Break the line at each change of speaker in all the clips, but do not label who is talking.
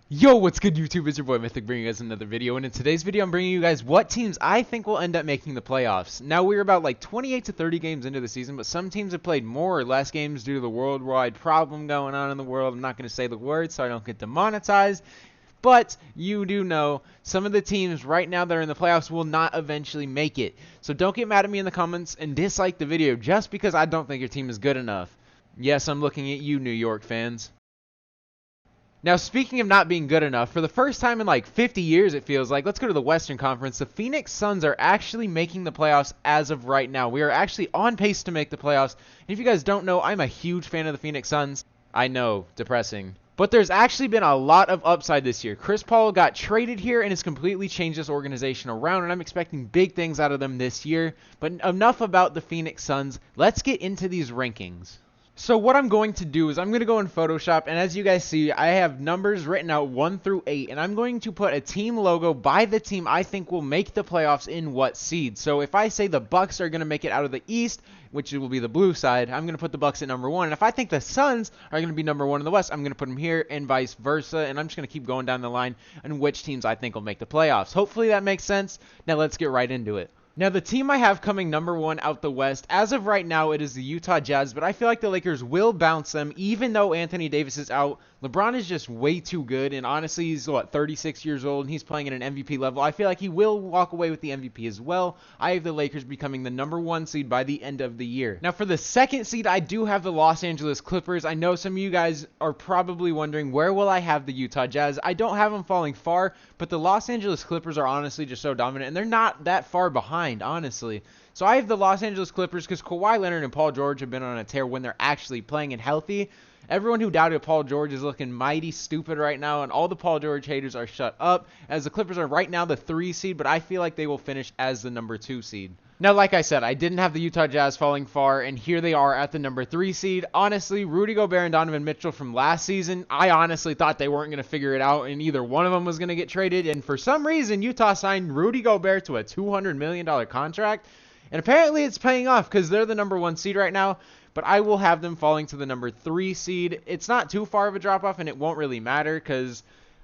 Yo, what's good YouTube? It's your boy Mythic bringing you guys another video, and in today's video I'm bringing you guys what teams I think will end up making the playoffs. Now we're about like 28 to 30 games into the season, but some teams have played more or less games due to the worldwide problem going on in the world. I'm not going to say the word so I don't get demonetized, but you do know some of the teams right now that are in the playoffs will not eventually make it. So don't get mad at me in the comments and dislike the video just because I don't think your team is good enough. Yes, I'm looking at you, New York fans. Now, speaking of not being good enough, for the first time in like 50 years, it feels like, let's go to the Western Conference. The Phoenix Suns are actually making the playoffs as of right now. We are actually on pace to make the playoffs. And if you guys don't know, I'm a huge fan of the Phoenix Suns. I know, depressing. But there's actually been a lot of upside this year. Chris Paul got traded here and has completely changed this organization around, and I'm expecting big things out of them this year. But enough about the Phoenix Suns. Let's get into these rankings. So what I'm going to do is I'm going to go in Photoshop, and as you guys see, I have numbers written out 1 through 8, and I'm going to put a team logo by the team I think will make the playoffs in what seed. So if I say the Bucks are going to make it out of the East, which will be the blue side, I'm going to put the Bucks at number 1. And if I think the Suns are going to be number 1 in the West, I'm going to put them here and vice versa, and I'm just going to keep going down the line on which teams I think will make the playoffs. Hopefully that makes sense. Now let's get right into it. Now, the team I have coming number 1 out the West, as of right now, it is the Utah Jazz, but I feel like the Lakers will bounce them, even though Anthony Davis is out. LeBron is just way too good, and honestly, he's, 36 years old, and he's playing at an MVP level. I feel like he will walk away with the MVP as well. I have the Lakers becoming the number 1 seed by the end of the year. Now, for the second seed, I do have the Los Angeles Clippers. I know some of you guys are probably wondering, where will I have the Utah Jazz? I don't have them falling far, but the Los Angeles Clippers are honestly just so dominant, and they're not that far behind, honestly. So I have the Los Angeles Clippers because Kawhi Leonard and Paul George have been on a tear when they're actually playing and healthy. Everyone who doubted Paul George is looking mighty stupid right now, and all the Paul George haters are shut up, as the Clippers are right now the 3 seed, but I feel like they will finish as the number 2 seed. Now, like I said, I didn't have the Utah Jazz falling far, and here they are at the number 3 seed. Honestly, Rudy Gobert and Donovan Mitchell from last season, I honestly thought they weren't going to figure it out, and either one of them was going to get traded, and for some reason, Utah signed Rudy Gobert to a $200 million contract, and apparently it's paying off because they're the number 1 seed right now. But I will have them falling to the number 3 seed. It's not too far of a drop-off, and it won't really matter because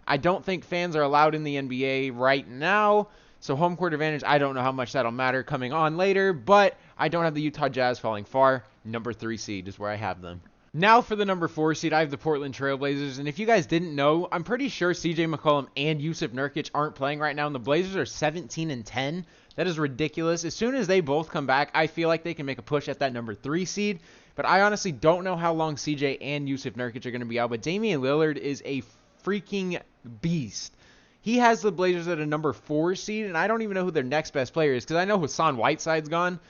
I don't think fans are allowed in the NBA right now. So home court advantage, I don't know how much that'll matter coming on later. But I don't have the Utah Jazz falling far. Number 3 seed is where I have them. Now for the number 4 seed, I have the Portland Trail Blazers. And if you guys didn't know, I'm pretty sure CJ McCollum and Yusuf Nurkic aren't playing right now. And the Blazers are 17-10. That is ridiculous. As soon as they both come back, I feel like they can make a push at that number 3 seed. But I honestly don't know how long CJ and Yusuf Nurkic are going to be out. But Damian Lillard is a freaking beast. He has the Blazers at a number 4 seed, and I don't even know who their next best player is because I know Hassan Whiteside's gone.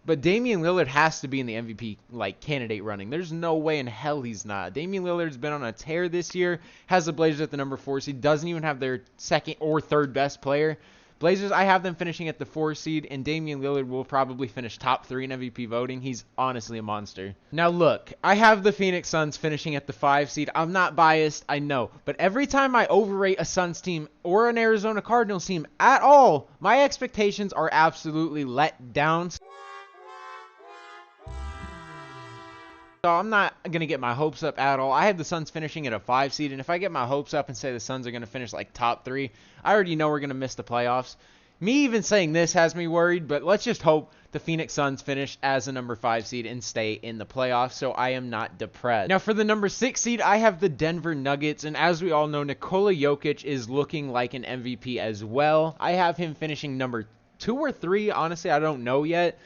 But Damian Lillard has to be in the MVP candidate running. There's no way in hell he's not. Damian Lillard's been on a tear this year, has the Blazers at the number 4 seed, doesn't even have their second or third best player. Blazers, I have them finishing at the 4 seed, and Damian Lillard will probably finish top 3 in MVP voting. He's honestly a monster. Now look, I have the Phoenix Suns finishing at the 5 seed. I'm not biased, I know. But every time I overrate a Suns team or an Arizona Cardinals team at all, my expectations are absolutely let down. So I'm not going to get my hopes up at all. I have the Suns finishing at a 5 seed, and if I get my hopes up and say the Suns are going to finish like top 3, I already know we're going to miss the playoffs. Me even saying this has me worried, but let's just hope the Phoenix Suns finish as a number 5 seed and stay in the playoffs, so I am not depressed. Now for the number 6 seed, I have the Denver Nuggets, and as we all know, Nikola Jokic is looking like an MVP as well. I have him finishing number 2 or 3, honestly, I don't know yet.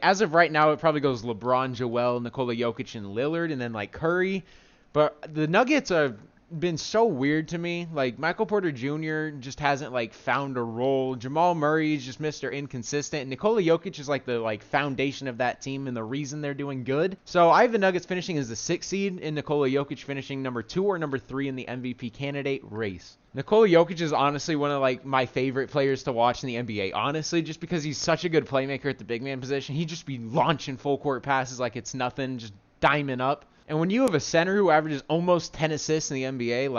As of right now, it probably goes LeBron, Joel, Nikola Jokic, and Lillard, and then, Curry. But the Nuggets have been so weird to me. Michael Porter Jr. just hasn't, found a role. Jamal Murray is just Mr. Inconsistent. And Nikola Jokic is, the foundation of that team and the reason they're doing good. So I have the Nuggets finishing as the 6th seed, and Nikola Jokic finishing number 2 or number 3 in the MVP candidate race. Nikola Jokic is honestly one of my favorite players to watch in the NBA, honestly, just because he's such a good playmaker at the big man position. He'd just be launching full court passes like it's nothing, just diming up. And when you have a center who averages almost 10 assists in the NBA,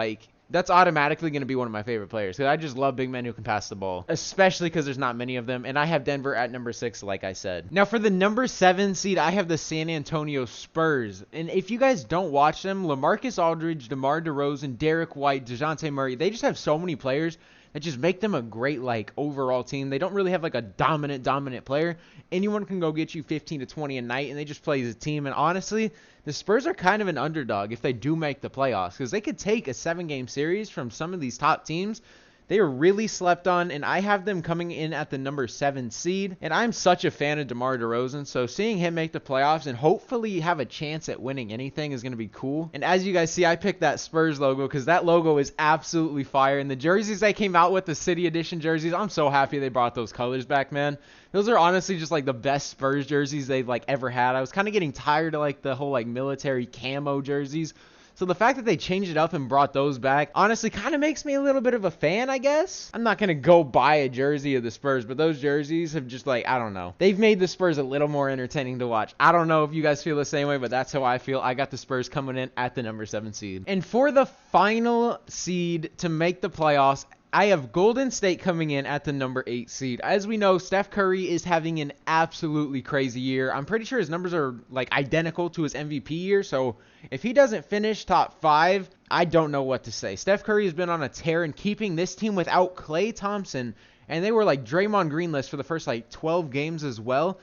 that's automatically going to be one of my favorite players, because I just love big men who can pass the ball, especially because there's not many of them. And I have Denver at number 6, like I said. Now for the number 7 seed, I have the San Antonio Spurs. And if you guys don't watch them, LaMarcus Aldridge, DeMar DeRozan, Derek White, DeJounte Murray, they just have so many players that just make them a great, like, overall team. They don't really have, like, a dominant player. Anyone can go get you 15 to 20 a night, and they just play as a team. And honestly, the Spurs are kind of an underdog if they do make the playoffs, because they could take a 7-game series from some of these top teams. They are really slept on, and I have them coming in at the number 7 seed. And I'm such a fan of DeMar DeRozan, so seeing him make the playoffs and hopefully have a chance at winning anything is going to be cool. And as you guys see, I picked that Spurs logo because that logo is absolutely fire. And the jerseys they came out with, the City Edition jerseys, I'm so happy they brought those colors back, man. Those are honestly just like the best Spurs jerseys they've like ever had. I was kind of getting tired of like the whole like military camo jerseys. So the fact that they changed it up and brought those back honestly kind of makes me a little bit of a fan, I guess. I'm not going to go buy a jersey of the Spurs, but those jerseys have just like, I don't know. They've made the Spurs a little more entertaining to watch. I don't know if you guys feel the same way, but that's how I feel. I got the Spurs coming in at the number 7 seed. And for the final seed to make the playoffs, I have Golden State coming in at the number 8 seed. As we know, Steph Curry is having an absolutely crazy year. I'm pretty sure his numbers are like identical to his MVP year. So if he doesn't finish top 5, I don't know what to say. Steph Curry has been on a tear and keeping this team without Klay Thompson. And they were like Draymond Green-less for the first like 12 games as well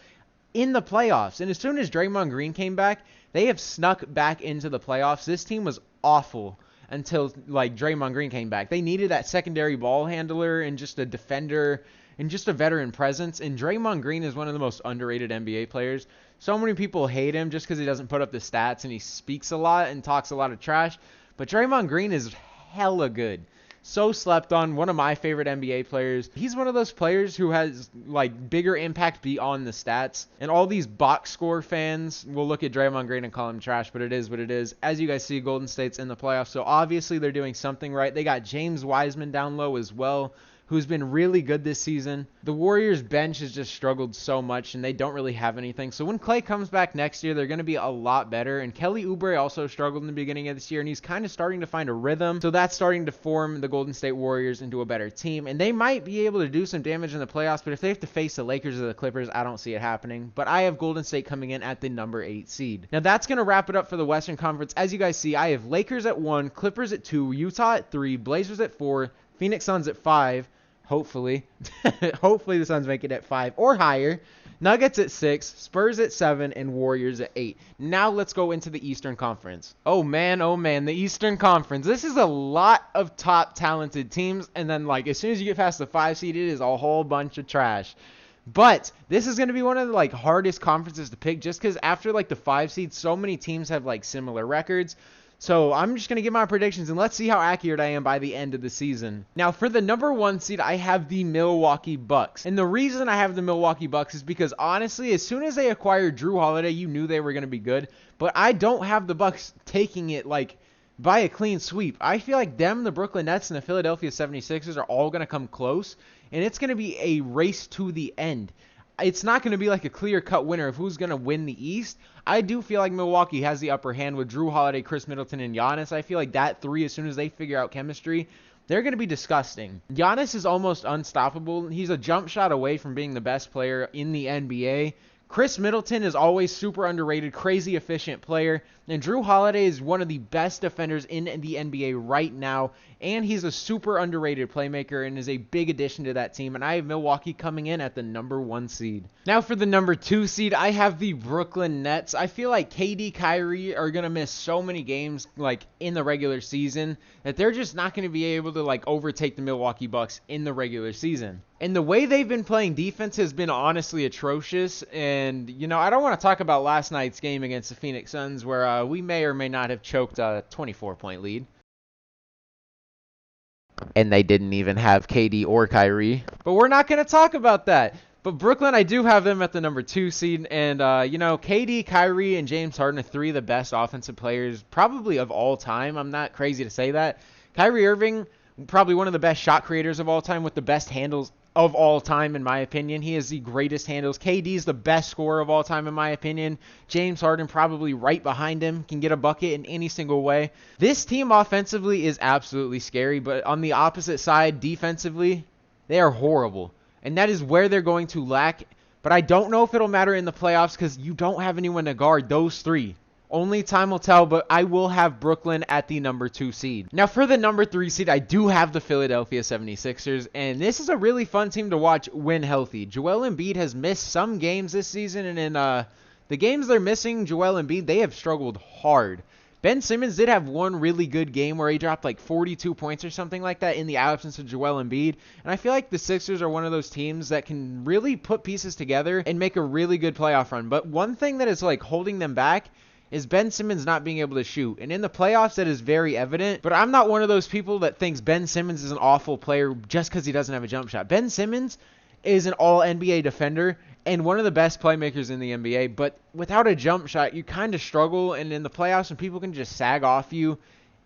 in the playoffs. And as soon as Draymond Green came back, they have snuck back into the playoffs. This team was awful until like Draymond Green came back. They needed that secondary ball handler and just a defender and just a veteran presence. And Draymond Green is one of the most underrated NBA players. So many people hate him just because he doesn't put up the stats and he speaks a lot and talks a lot of trash. But Draymond Green is hella good. So slept on, one of my favorite NBA players. He's one of those players who has like bigger impact beyond the stats. And all these box score fans will look at Draymond Green and call him trash, but it is what it is. As you guys see, Golden State's in the playoffs, so obviously they're doing something right. They got James Wiseman down low as well, who's been really good this season. The Warriors bench has just struggled so much, and they don't really have anything. So when Klay comes back next year, they're going to be a lot better. And Kelly Oubre also struggled in the beginning of this year, and he's kind of starting to find a rhythm. So that's starting to form the Golden State Warriors into a better team. And they might be able to do some damage in the playoffs, but if they have to face the Lakers or the Clippers, I don't see it happening. But I have Golden State coming in at the number 8 seed. Now that's going to wrap it up for the Western Conference. As you guys see, I have Lakers at 1, Clippers at 2, Utah at 3, Blazers at 4, Phoenix Suns at 5, hopefully. Hopefully the Suns make it at 5 or higher. Nuggets at 6, Spurs at 7, and Warriors at 8. Now let's go into the Eastern Conference. Oh man, the Eastern Conference. This is a lot of top talented teams, and then like as soon as you get past the 5 seed, it is a whole bunch of trash. But this is going to be one of the like hardest conferences to pick, just because after like the 5 seed, so many teams have like similar records. So I'm just going to give my predictions, and let's see how accurate I am by the end of the season. Now, for the number 1 seed, I have the Milwaukee Bucks. And the reason I have the Milwaukee Bucks is because, honestly, as soon as they acquired Drew Holiday, you knew they were going to be good. But I don't have the Bucks taking it, like, by a clean sweep. I feel like them, the Brooklyn Nets, and the Philadelphia 76ers are all going to come close. And it's going to be a race to the end. It's not going to be like a clear-cut winner of who's going to win the East. I do feel like Milwaukee has the upper hand with Drew Holiday, Chris Middleton, and Giannis. I feel like that three, as soon as they figure out chemistry, they're going to be disgusting. Giannis is almost unstoppable. He's a jump shot away from being the best player in the NBA. Chris Middleton is always super underrated, crazy efficient player. And Drew Holiday is one of the best defenders in the NBA right now. And he's a super underrated playmaker and is a big addition to that team. And I have Milwaukee coming in at the number 1 seed. Now for the number 2 seed, I have the Brooklyn Nets. I feel like KD, Kyrie are going to miss so many games like in the regular season that they're just not going to be able to like overtake the Milwaukee Bucks in the regular season. And the way they've been playing defense has been honestly atrocious. And, you know, I don't want to talk about last night's game against the Phoenix Suns where we may or may not have choked a 24-point lead. And they didn't even have KD or Kyrie. But we're not going to talk about that. But Brooklyn, I do have them at the number 2 seed. And, you know, KD, Kyrie, and James Harden are 3 of the best offensive players probably of all time. I'm not crazy to say that. Kyrie Irving, probably one of the best shot creators of all time with the best handles of all time, in my opinion. He has the greatest handles. KD is the best scorer of all time, in my opinion. James Harden probably right behind him, can get a bucket in any single way. This team offensively is absolutely scary, but on the opposite side, defensively, they are horrible. And that is where they're going to lack. But I don't know if it'll matter in the playoffs because you don't have anyone to guard those three. Only time will tell, but I will have Brooklyn at the number 2 seed. Now, for the number 3 seed, I do have the Philadelphia 76ers, and this is a really fun team to watch when healthy. Joel Embiid has missed some games this season, and in the games they're missing, Joel Embiid, they have struggled hard. Ben Simmons did have one really good game where he dropped like 42 points or something like that in the absence of Joel Embiid. And I feel like the Sixers are one of those teams that can really put pieces together and make a really good playoff run. But one thing that is like holding them back is Ben Simmons not being able to shoot. And in the playoffs, that is very evident. But I'm not one of those people that thinks Ben Simmons is an awful player just because he doesn't have a jump shot. Ben Simmons is an all-NBA defender and one of the best playmakers in the NBA. But without a jump shot, you kind of struggle. And in the playoffs, when people can just sag off you,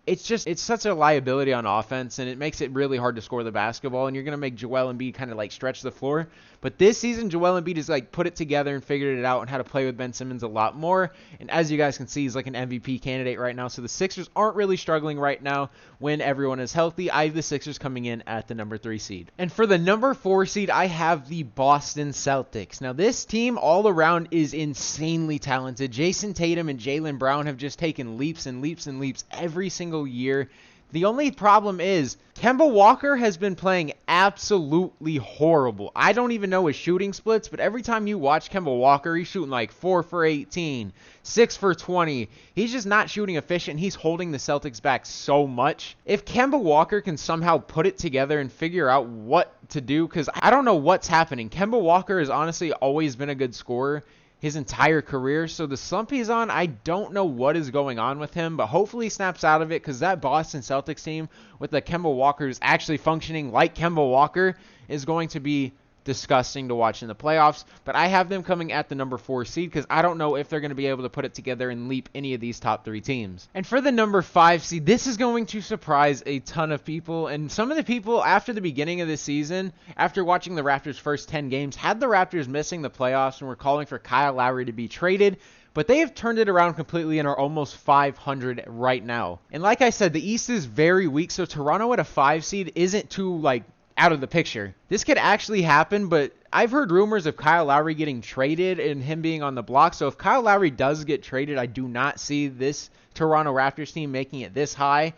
it's such a liability on offense, and it makes it really hard to score the basketball, and you're going to make Joel Embiid kind of like stretch the floor. But this season, Joel Embiid has like put it together and figured it out and how to play with Ben Simmons a lot more. And as you guys can see, he's like an MVP candidate right now. So the Sixers aren't really struggling right now when everyone is healthy. I have the Sixers coming in at the number 3 seed. And for the number 4 seed, I have the Boston Celtics. Now this team all around is insanely talented. Jason Tatum and Jaylen Brown have just taken leaps and leaps and leaps every single year. The only problem is Kemba Walker has been playing absolutely horrible. I don't even know his shooting splits, but every time you watch Kemba Walker, he's shooting like 4 for 18, 6 for 20. He's just not shooting efficient. He's holding the Celtics back so much. If Kemba Walker can somehow put it together and figure out what to do, because I don't know what's happening. Kemba Walker has honestly always been a good scorer his entire career, so the slump he's on, I don't know what is going on with him, but hopefully he snaps out of it, because that Boston Celtics team with the Kemba Walker who's actually functioning like Kemba Walker is going to be disgusting to watch in the playoffs. But I have them coming at the number 4 seed because I don't know if they're going to be able to put it together and leap any of these top 3 teams. And for the number 5 seed, this is going to surprise a ton of people, and some of the people after the beginning of the season, after watching the Raptors' first 10 games, had the Raptors missing the playoffs and were calling for Kyle Lowry to be traded. But they have turned it around completely and are almost 500 right now. And like I said, the East is very weak, so Toronto at a 5 seed isn't too out of the picture. This could actually happen, but I've heard rumors of Kyle Lowry getting traded and him being on the block. So if Kyle Lowry does get traded, I do not see this Toronto Raptors team making it this high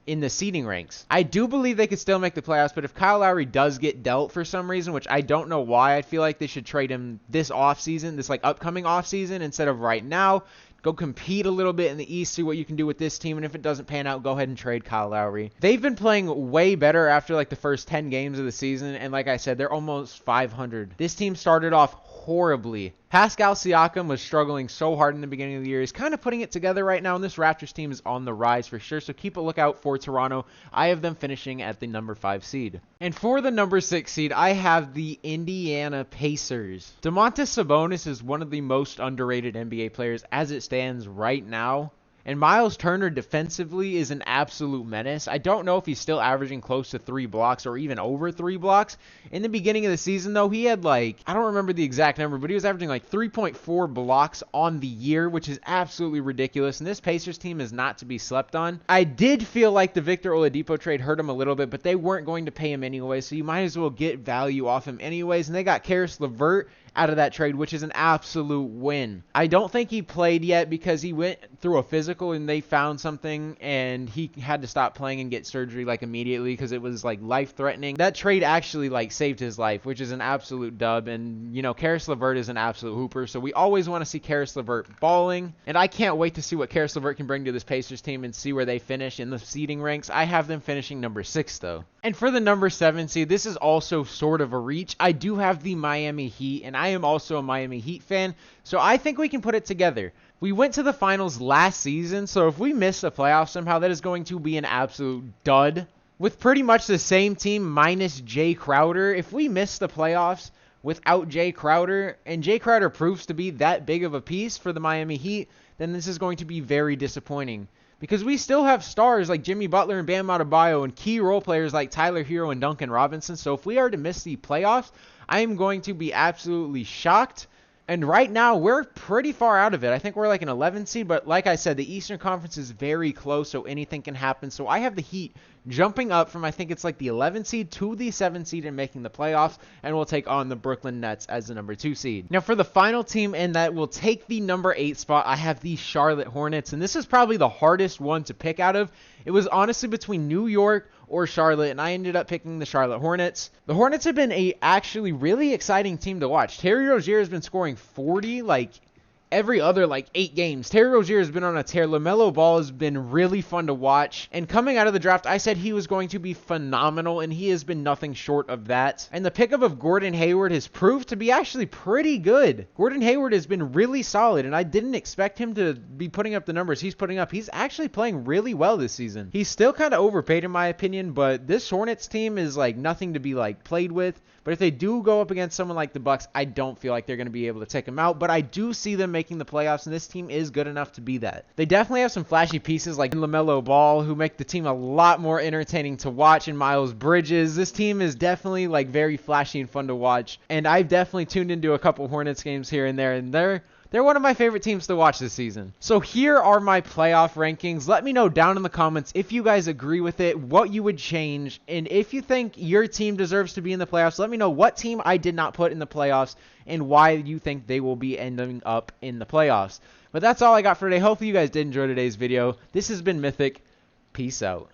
in the seeding ranks. I do believe they could still make the playoffs, but if Kyle Lowry does get dealt for some reason, which I don't know why, I feel like they should trade him this offseason, this upcoming offseason instead of right now. Go compete a little bit in the East, see what you can do with this team, and if it doesn't pan out, go ahead and trade Kyle Lowry. They've been playing way better after the first 10 games of the season, and like I said, they're almost 500. This team started off horribly. Pascal Siakam was struggling so hard in the beginning of the year. He's kind of putting it together right now, and this Raptors team is on the rise for sure, so keep a lookout for Toronto. I have them finishing at the number 5 seed. And for the number 6 seed, I have the Indiana Pacers. Domantas Sabonis is one of the most underrated NBA players as it stands right now. And Miles Turner defensively is an absolute menace. I don't know if he's still averaging close to 3 blocks or even over 3 blocks. In the beginning of the season, though, he had I don't remember the exact number, but he was averaging 3.4 blocks on the year, which is absolutely ridiculous. And this Pacers team is not to be slept on. I did feel like the Victor Oladipo trade hurt him a little bit, but they weren't going to pay him anyway, so you might as well get value off him anyways. And they got Karis LeVert out of that trade, which is an absolute win. I don't think he played yet because he went through a physical and they found something and he had to stop playing and get surgery immediately because it was life-threatening. That trade actually saved his life, which is an absolute dub. And Karis LeVert is an absolute hooper, so we always want to see Karis LeVert balling, and I can't wait to see what Karis LeVert can bring to this Pacers team and see where they finish in the seeding ranks. I have them finishing number 6 though. And for the number 7 seed, this is also sort of a reach. I do have the Miami Heat, and I am also a Miami Heat fan, so I think we can put it together. We went to the finals last season, so if we miss the playoffs somehow, that is going to be an absolute dud. With pretty much the same team minus Jay Crowder, if we miss the playoffs without Jay Crowder, and Jay Crowder proves to be that big of a piece for the Miami Heat, then this is going to be very disappointing. because we still have stars like Jimmy Butler and Bam Adebayo and key role players like Tyler Hero and Duncan Robinson. So if we are to miss the playoffs, I am going to be absolutely shocked. And right now, we're pretty far out of it. I think we're like an 11 seed, but like I said, the Eastern Conference is very close, so anything can happen. So I have the Heat jumping up from, I think it's like the 11 seed to the 7 seed and making the playoffs, and we'll take on the Brooklyn Nets as the number 2 seed. Now, for the final team and that will take the number 8 spot, I have the Charlotte Hornets, and this is probably the hardest one to pick out of. It was honestly between New York or Charlotte, and I ended up picking the Charlotte Hornets. The Hornets have been a actually really exciting team to watch. Terry Rozier has been scoring 40 like every other like 8 games. Terry Rozier has been on a tear. LaMelo Ball has been really fun to watch. And coming out of the draft, I said he was going to be phenomenal, and he has been nothing short of that. And the pickup of Gordon Hayward has proved to be actually pretty good. Gordon Hayward has been really solid, and I didn't expect him to be putting up the numbers he's putting up. He's actually playing really well this season. He's still kind of overpaid in my opinion, but this Hornets team is like nothing to be like played with. But if they do go up against someone like the Bucks, I don't feel like they're going to be able to take them out. But I do see them making the playoffs, and this team is good enough to be that. They definitely have some flashy pieces like LaMelo Ball, who make the team a lot more entertaining to watch, and Miles Bridges. This team is definitely like very flashy and fun to watch. And I've definitely tuned into a couple Hornets games here and there, and they're one of my favorite teams to watch this season. So here are my playoff rankings. Let me know down in the comments if you guys agree with it, what you would change, and if you think your team deserves to be in the playoffs, let me know what team I did not put in the playoffs and why you think they will be ending up in the playoffs. But that's all I got for today. Hopefully you guys did enjoy today's video. This has been Mythic. Peace out.